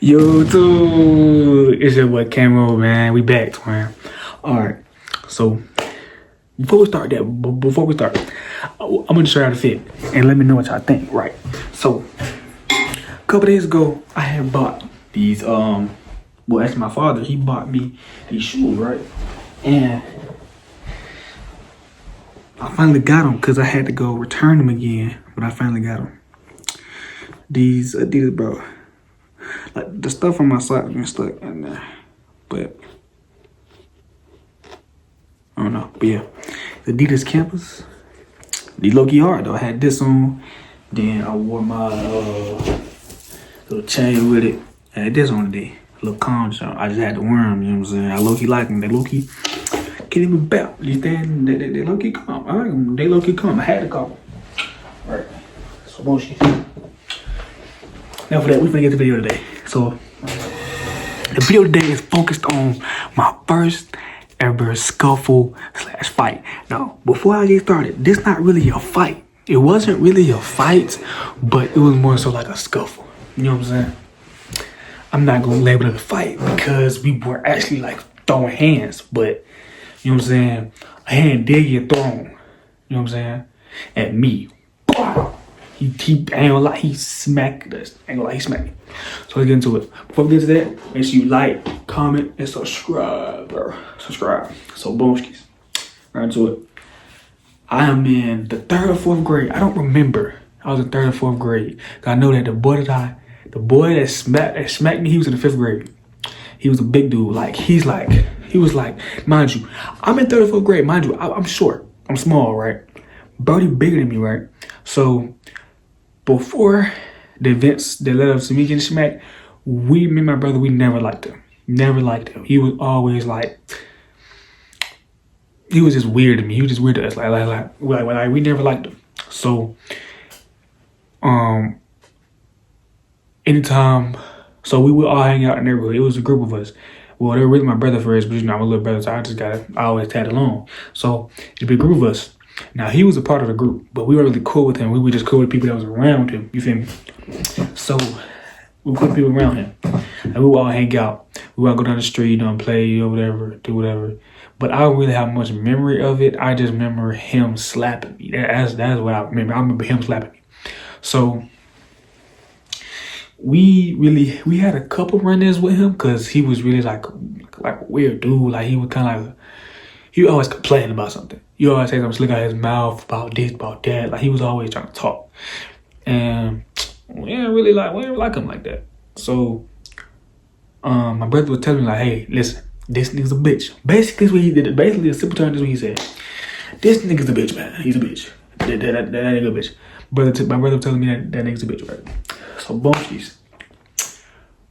YouTube, it's your boy Camo, man. We back, twin. All right, so before we start, I'm gonna show you how to fit and let me know what y'all think. Right. So a couple days ago, I had bought these. Well, that's my father. He bought me these shoes, right? And I finally got them because I had to go return them again, but I finally got them. These Adidas, bro. Like the stuff on my side been stuck in there, but I don't know. But yeah, the Adidas Campus. These low-key hard though. I had this on, then I wore my little chain with it. I had this on today, a little calm jump. I just had to wear them. You know what I'm saying? I low-key like them. They low-key can't even belt. You stand? They low-key calm. I like them. They low-key calm. I had to call them. All right. So bullshit. Now for that, we finna get the video today. So the video today is focused on my first ever scuffle / fight. Now, before I get started, this not really a fight. It wasn't really a fight, but it was more so like a scuffle. You know what I'm saying? I'm not gonna label it a fight because we were actually like throwing hands, but you know what I'm saying? A hand did get thrown. You know what I'm saying? At me. He ain't gonna lie, he smacked us. Ain't gonna lie, he smacked me. So let's get into it. Before we get to that, make sure you like, comment, and subscribe, bro. Subscribe. So boomskis. Right into it. I am in the 3rd or 4th grade. I don't remember. I was in 3rd or 4th grade. I know that the boy that smacked me, he was in the 5th grade. He was a big dude. He was like, mind you, I'm in 3rd or 4th grade. Mind you, I'm short. I'm small, right? Brody bigger than me, right? So before the events that led up to me getting smacked, me and my brother, we never liked him. Never liked him. He was always like, he was just weird to me. He was just weird to us. Like we never liked him. So, anytime, so we would all hang out in the neighborhood. It was a group of us. Well, they were really my brother first, but you know, I'm a little brother, so I always tag along. So it'd be a group of us. Now, he was a part of the group, but we were really cool with him. We were just cool with people that was around him. You feel me? So we put people around him. And we would all hang out. We would all go down the street, play or whatever, do whatever. But I don't really have much memory of it. I just remember him slapping me. That's what I remember. I remember him slapping me. So we had a couple run-ins with him because he was really like a weird dude. Like he was kind of like, he would always complain about something. You always say something slick out his mouth about this, about that. Like he was always trying to talk. And we didn't really like him like that. So my brother was telling me like, hey, listen, this nigga's a bitch. Basically that's what he did. Basically, in simple terms, is what he said. This nigga's a bitch, man. He's a bitch. That nigga a bitch. My brother was telling me that nigga's a bitch, right? So boomskis.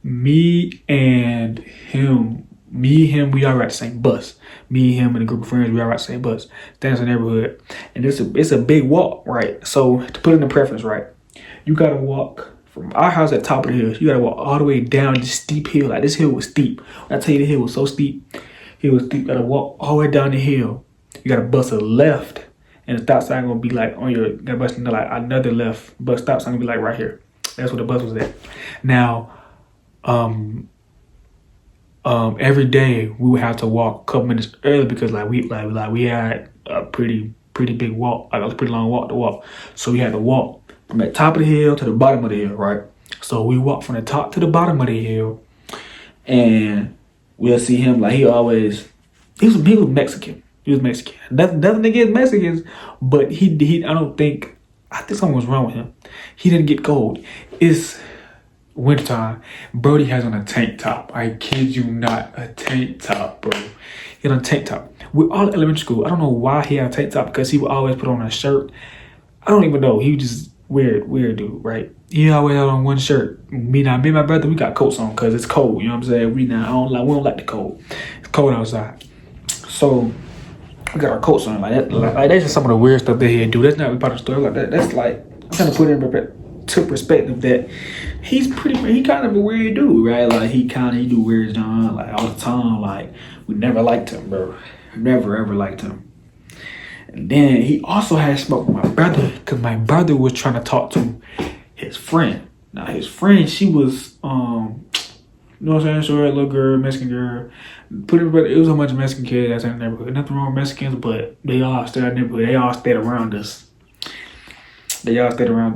Me and him, we all ride the same bus. Me and him and a group of friends, we all ride the same bus. That's the neighborhood. And it's a big walk, right? So to put it in preference, right? You gotta walk from our house at the top of the hill. You gotta walk all the way down this steep hill. Like this hill was steep. When I tell you the hill was so steep, you gotta walk all the way down the hill. You gotta bust a left. And the stop sign gonna be like on your, gotta bust like another left. But stop sign gonna be like right here. That's where the bus was at. Now, every day we would have to walk a couple minutes early because we had a pretty big walk. Like it was a pretty long walk to walk. So we had to walk from the top of the hill to the bottom of the hill, right? So we walked from the top to the bottom of the hill, and we'll see him like he was Mexican. He was Mexican. Nothing against Mexicans, but I think something was wrong with him. He didn't get cold. It's wintertime. Brody has on a tank top. I kid you not, a tank top, bro. He had on a tank top. We're all in elementary school. I don't know why he had a tank top because he would always put on a shirt. I don't even know. He was just weird dude, right? He always had on one shirt. Me and my brother, we got coats on because it's cold. You know what I'm saying? We don't like the cold. It's cold outside. So we got our coats on like that. Like that's just some of the weird stuff that he do. That's not really part of the story. Like that's like I'm trying to put it in perspective that he kind of a weird dude, right? Like he do weird stuff like all the time. Like we never liked him, bro. Never ever liked him. And then he also had smoke with my brother because my brother was trying to talk to his friend. Now his friend, she was You know what I'm saying? Short little girl, Mexican girl. It was a bunch of Mexican kids in the neighborhood. Nothing wrong with Mexicans, but they all stayed in the neighborhood. They all stayed around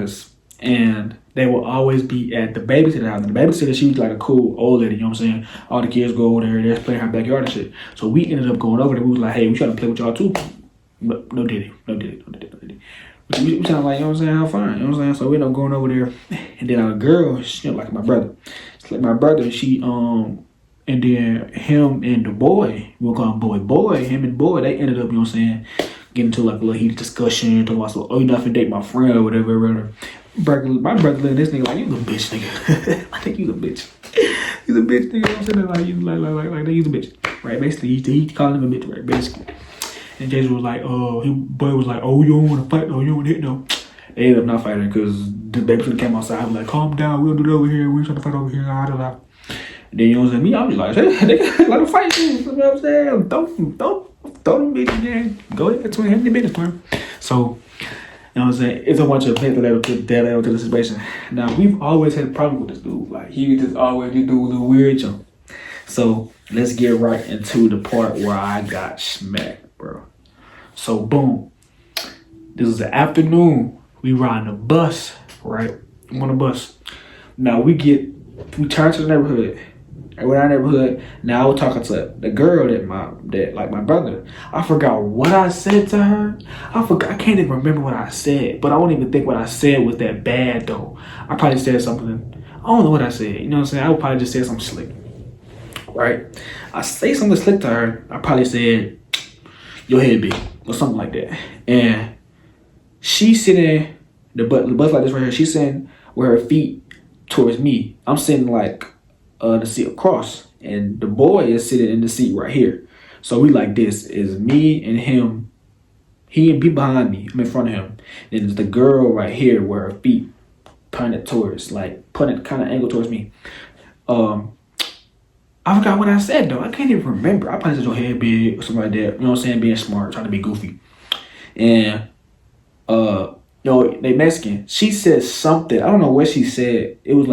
us. And they will always be at the babysitter house. And the babysitter, she was like a cool old lady, you know what I'm saying? All the kids go over there, they're playing her backyard and shit. So we ended up going over there. We was like, hey, we trying to play with y'all too. But no diddy. We sound like, you know what I'm saying, how fun, you know what I'm saying? So we ended up going over there. And then our girl, she like my brother. It's like my brother, and then him and the boy, we'll call him boy, him and the boy, they ended up, you know what I'm saying, getting into like a little heated discussion, talking about, so, oh, you're not finna date my friend or whatever. My brother letting this nigga like, you a bitch, nigga. I think you a bitch. He's a bitch, nigga. You know what I'm saying? Like, he's a bitch. Right? Basically, he called him a bitch, right? Basically. And Jason was like, his boy was like, oh, you don't want to fight, though. You don't want to hit, though. They ended up not fighting because the babysitter came outside. I was like, calm down. We'll do it over here. We're trying to fight over here. And then, you know what I'm saying? Me, I'm just like, hey, they let him fight. You know what I'm saying? Don't them bitches, man. Go ahead. That's what him the business, man. So, you know what I'm saying? It's a bunch of things that led to the situation. Now, we've always had a problem with this dude. Like, he just always do a little weird jump. So, let's get right into the part where I got smacked, bro. So, boom. This is the afternoon. We riding a bus, right? I'm on a bus. Now, we turn to the neighborhood. And we're in our neighborhood. Now, we're talking to the girl that my brother. I forgot what I said to her. I can't even remember what I said. But I don't even think what I said was that bad, though. I probably said something. I don't know what I said. You know what I'm saying? I would probably just say something slick. Right? I say something slick to her. I probably said, your head big. Or something like that. And she's sitting, the bus like this right here. She's sitting with her feet towards me. I'm sitting like the seat across, and the boy is sitting in the seat right here. So we like this is me and him. He and be behind me. I'm in front of him. And it's the girl right here where her feet pointed towards, like putting kind of angle towards me. I forgot what I said though. I can't even remember. I probably said your head big or something like that. You know what I'm saying? Being smart, trying to be goofy. And they Mexican. She said something. I don't know what she said. It was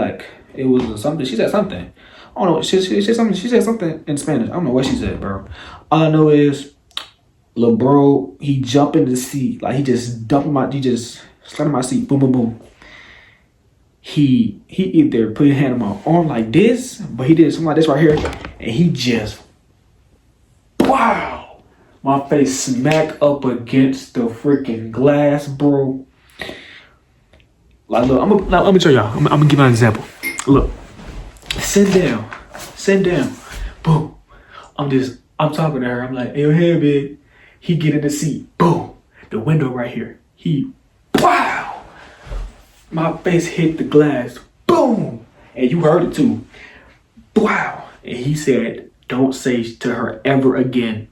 something. She said something. I don't know. She said something. She said something in Spanish. I don't know what she said, bro. All I know is, little bro, he jumped in the seat. Like he just slid in my seat. Boom, boom, boom. He either put his hand on my arm like this, but he did something like this right here, and he just, wow, my face smacked up against the freaking glass, bro. Like, look, I'm gonna show y'all. I'm gonna give you an example. Look, sit down, boom. I'm talking to her. I'm like, hey, your head big. He get in the seat, boom. The window right here. Wow. My face hit the glass, boom. And you heard it too. Wow. And he said, don't say to her ever again.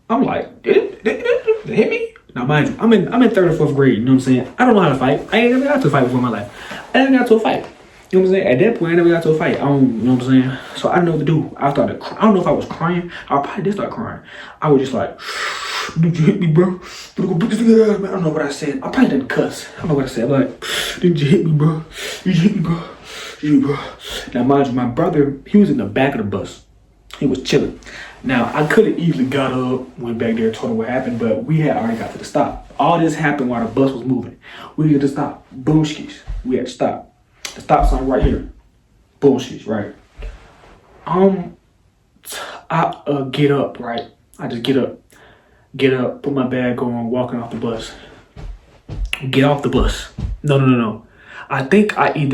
I'm like, did it hit me? Now mind you, I'm in third or fourth grade, you know what I'm saying? I don't know how to fight. I ain't never got to a fight before in my life. I never got to a fight. You know what I'm saying? At that point, I never got to a fight. I don't, you know what I'm saying? So I didn't know what to do. I started crying. I don't know if I was crying. I probably did start crying. I was just like, did you hit me, bro? I don't know what I said. I probably didn't cuss. I don't know what I said. I'm like, did you hit me, bro? Did you hit me, bro? Did you, bro? Now, mind you, my brother, he was in the back of the bus. He was chilling. Now, I could have easily got up, went back there, told him what happened, but we had already got to the stop. All this happened while the bus was moving. We had to stop. Boomskis. We had to stop. The stop sign right here. Boomskis, right? I get up, right? I just get up, put my bag on, walking off the bus. Get off the bus. No. I think we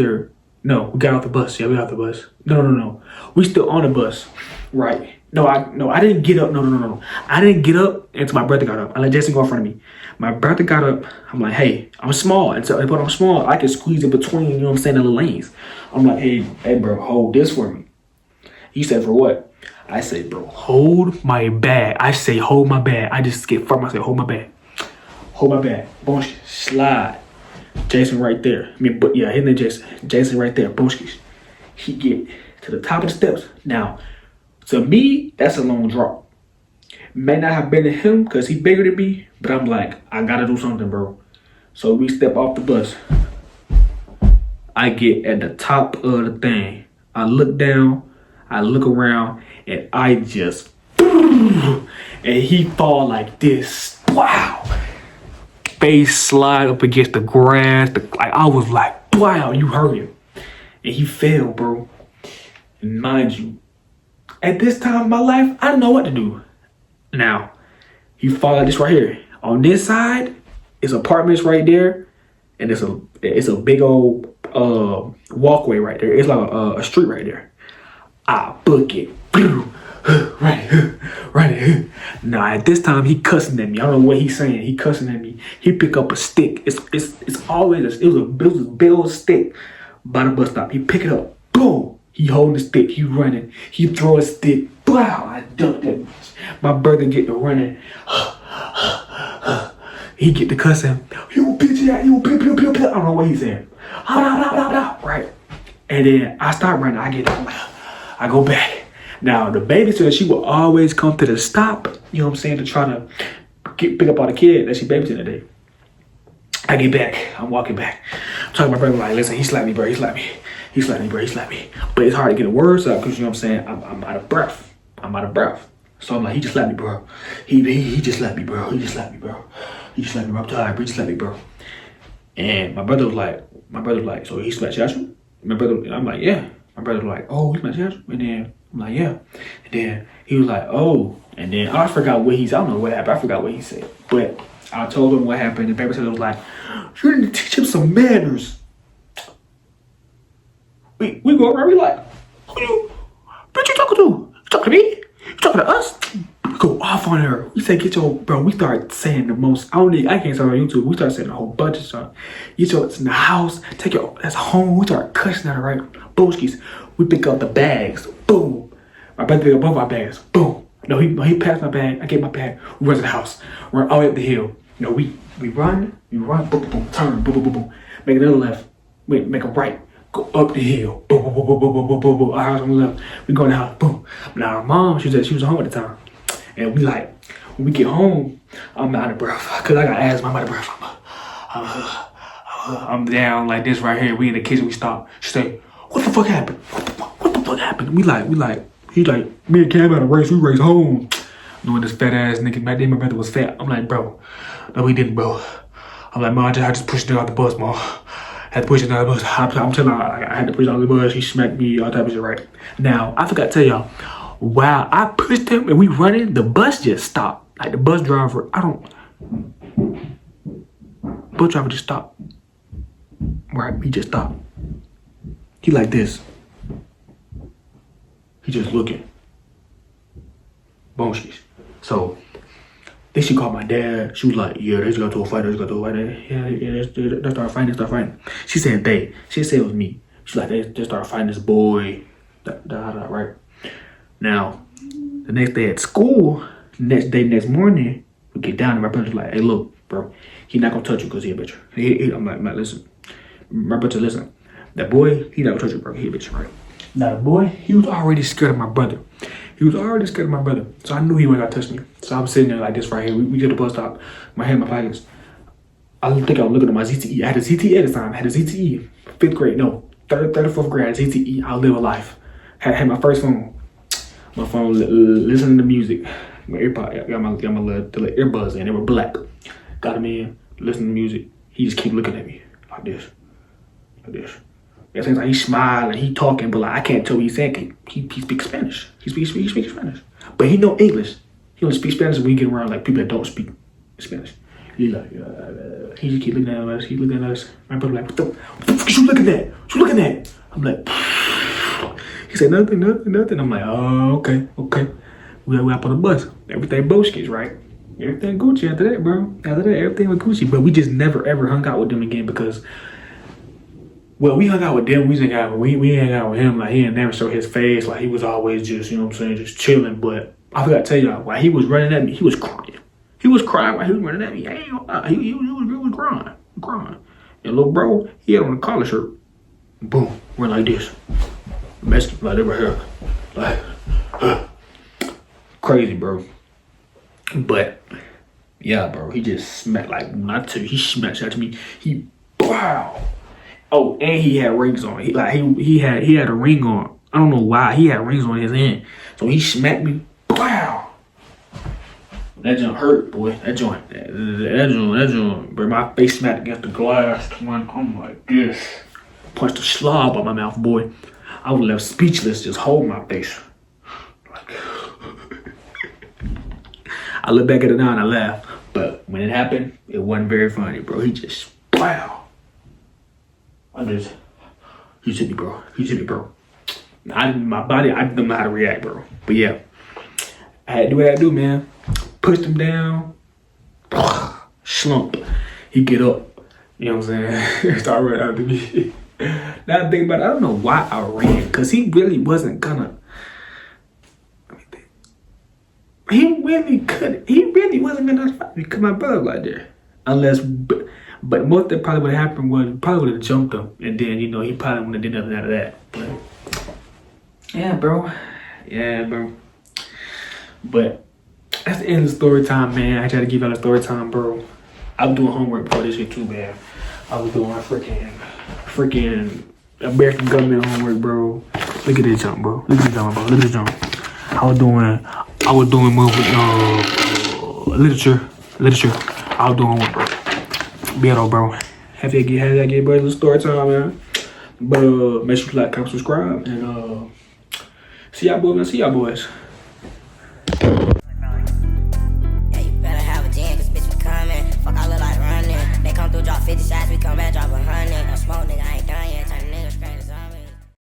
got off the bus. Yeah, we got off the bus. No. We still on the bus, right? No, I didn't get up. No. I didn't get up until my brother got up. I let Jason go in front of me. My brother got up. I'm like, hey, I'm small. And so, but I'm small. I can squeeze in between, you know what I'm saying, the lanes. I'm like, hey, bro, hold this for me. He said, for what? I say, bro, hold my bag. I say, hold my bag. I just get firm. I say, hold my bag. Hold my bag. Boom, slide. Jason right there. His name Jason. Jason right there. Boomskis. He get to the top of the steps. Now, to me, that's a long drop. May not have been to him because he bigger than me, but I'm like, I gotta do something, bro. So we step off the bus. I get at the top of the thing. I look down, I look around, and I just, and he fall like this. Wow. Face slide up against the grass. Like I was like, wow, you hurt him. And he fell, bro. And mind you, at this time of my life, I don't know what to do. Now, you fall like this right here. On this side, it's apartments right there, and it's a big old walkway right there. It's like a street right there. I book it. Right. Now at this time he cussing at me. I don't know what he's saying. He cussing at me. He pick up a stick. It was a big old stick by the bus stop. He pick it up. Boom. He holding the stick. He running. He throw a stick. Wow. I ducked that bitch. My brother get to running. He get to cussing. You bitch ass. You pew. I don't know what he's saying. Right. And then I start running. I go back. Now, the babysitter, she will always come to the stop, you know what I'm saying, to try to pick up all the kid that she babysitting today. I get back. I'm walking back. I'm talking to my brother like, listen, he slapped me, bro. He slapped me. But it's hard to get the words out because, you know what I'm saying, I'm out of breath. So I'm like, he just slapped me, bro. He just slapped me, bro. I'm tired, bro. He just slapped me, bro. And my brother was like, so he slapped you? I'm like, yeah. My brother was like, oh, he slapped you? And then I'm like, yeah. And then he was like, oh. And then I forgot what he said. I don't know what happened. I forgot what he said. But I told him what happened. The babysitter was like, you need to teach him some manners. We go around, we like, who you? Bitch, you talking to? You talking to me? You talking to us? We go off on her. We say, get your, bro, we start saying the most, I can't say on YouTube. We start saying a whole bunch of stuff. Get your, it's in the house. Take your, that's home. We start cussing at her, right? Boomskis. We pick up the bags. Boom. My brother pick up both our bags. Boom. No, he passed my bag. I get my bag. We run to the house. Run all the way up the hill. You know, we run. Boom, boom, turn. Boom, boom, boom. Make another left. Wait, make a right. Go up the hill. Boom, boom, boom, boom, boom, boom, boom, boom. Our house on the left. We go in the house. Boom. Now our mom, she was home at the time. And we like, when we get home, I'm out of breath. Cause I got asthma, I'm out of breath. I'm down like this right here. We in the kitchen, we stop. She say, what the fuck happened? What the fuck happened? We like, he like, me and Cam had a race, we race home. Knowing this fat ass nigga, back then my brother was fat. I'm like, bro, no he didn't, bro. I'm like, I just pushed it out the bus, ma. Had to push it out the bus. I'm telling her, I had to push it out the bus. He smacked me, all type of shit, right? Now, I forgot to tell y'all, while I pushed him and we running, the bus just stopped. Like the bus driver, bus driver just stopped. Right, he just stopped. He like this. He just looking. Boomskis. So, then she called my dad. She was like, yeah, they just got to a fight. Yeah, they started fighting. She said they. She said it was me. She's like, they just started fighting this boy. Right? Now, the next day at school, next morning, we get down and my brother's like, hey, look, bro, he not gonna touch you because he a bitch. I'm like, listen. My brother, listen. That boy, he not gonna touch you, bro. He a bitch, right? Now, the boy, he was already scared of my brother. So I knew he wasn't gonna touch me. So I'm sitting there like this right here. We get to the bus stop. My hand in my pockets. I think I was looking at my ZTE. I had a ZTE at the time. I had a ZTE. 5th grade. No, 3rd, 4th grade. ZTE. I'll live a life. Had my first phone. My phone listening to music. My earpod. Got my little earbuds in. They were black. Got him in. Listening to music. He just keep looking at me like this. It seems like he's smiling, he talking, but like I can't tell what he's saying. He speaks Spanish. He speaks Spanish, but he know English. He only speaks Spanish when we get around like people that don't speak Spanish. He like, he just keep looking at us. He looking at us. My brother like, what the fuck is you looking at? What you looking at? I'm like, he said nothing. I'm like, oh, okay. We up on the bus. Everything Boomskis, right? Everything Gucci after that, bro. After that, everything was Gucci. But we just never ever hung out with them again because. Well, we hung out with them. We hung out with him. Like, he didn't never show his face. Like, he was always just, you know what I'm saying, just chilling. But I forgot to tell y'all, while he was running at me, he was crying. He was crying while he was running at me. He was crying. And little bro, he had on a collar shirt. Boom, went like this. Mexican, like, they were here. Like, crazy, bro. But, yeah, bro, he just smacked, like, when I tell you, he smacked at me. He, wow. Oh, and he had rings on. He had a ring on. I don't know why he had rings on his hand. So he smacked me. Wow. That joint hurt, boy. That joint, bro. My face smacked against the glass. I'm like this. Punched the slob out my mouth, boy. I was left speechless, just holding my face. Like, I look back at it now and I laugh. But when it happened, it wasn't very funny, bro. He just, wow. He hit me, bro. He hit me, bro. My body, I didn't know how to react, bro. But yeah, I had to do what I had to do, man. Pushed him down. Slump. He get up. You know what I'm saying? Start running after me. Now I think about it, I don't know why I ran. Because he really wasn't gonna. He really wasn't gonna fight me because my brother was like there. Unless, but most that probably would have happened was probably would have jumped him. And then, you know, he probably wouldn't have did nothing out of that. But, yeah, bro. Yeah, bro. But that's the end of the story time, man. I tried to give y'all a story time, bro. I was doing homework before this shit too, man. I was doing freaking American government homework, bro. Look at this jump, bro. Look at this jump, bro. Look at this jump. I was doing literature. I was doing homework, bro. Beto, bro. Have that get, bro. Little story time, man. But make sure you like, comment, subscribe, and see y'all boys.